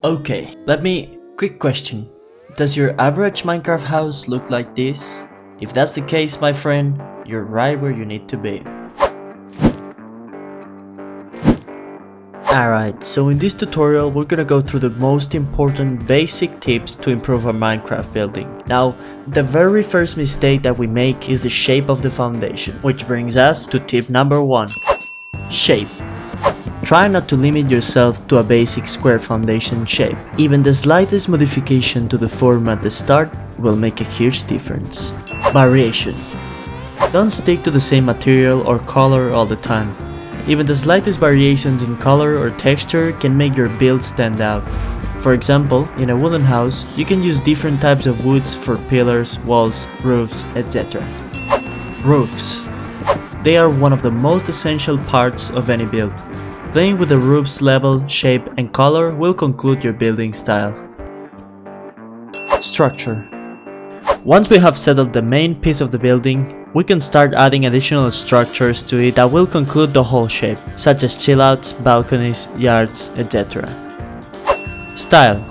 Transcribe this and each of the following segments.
Okay, quick question. Does your average Minecraft house look like this? If that's the case, my friend, you're right where you need to be. Alright, so in this tutorial we're gonna go through the most important basic tips to improve our Minecraft building. Now, the very first mistake that we make is the shape of the foundation, which brings us to tip number 1. Shape. Try not to limit yourself to a basic square foundation shape. Even the slightest modification to the form at the start will make a huge difference. Variation. Don't stick to the same material or color all the time. Even the slightest variations in color or texture can make your build stand out. For example, in a wooden house, you can use different types of woods for pillars, walls, roofs, etc. Roofs. They are one of the most essential parts of any build. Playing with the roof's level, shape and color will conclude your building style. Structure. Once we have settled the main piece of the building, we can start adding additional structures to it that will conclude the whole shape, such as chillouts, balconies, yards, etc. Style.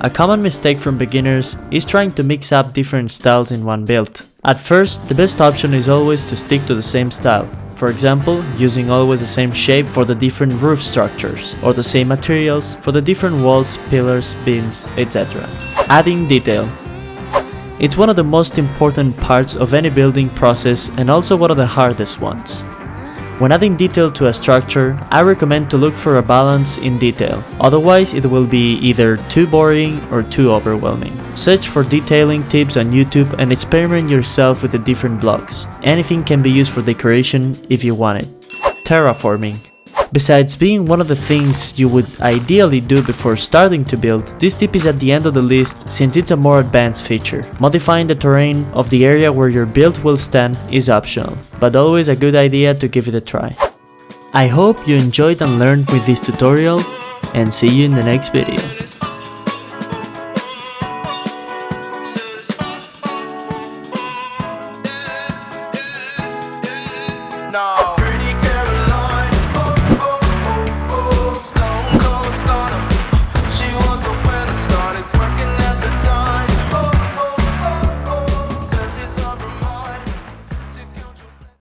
A common mistake from beginners is trying to mix up different styles in one build. At first, the best option is always to stick to the same style. For example, using always the same shape for the different roof structures, or the same materials for the different walls, pillars, beams, etc. Adding detail. It's one of the most important parts of any building process and also one of the hardest ones. When adding detail to a structure, I recommend to look for a balance in detail, otherwise it will be either too boring or too overwhelming. Search for detailing tips on YouTube and experiment yourself with the different blocks. Anything can be used for decoration if you want it. Terraforming. Besides being one of the things you would ideally do before starting to build, this tip is at the end of the list since it's a more advanced feature. Modifying the terrain of the area where your build will stand is optional, but always a good idea to give it a try. I hope you enjoyed and learned with this tutorial, and see you in the next video.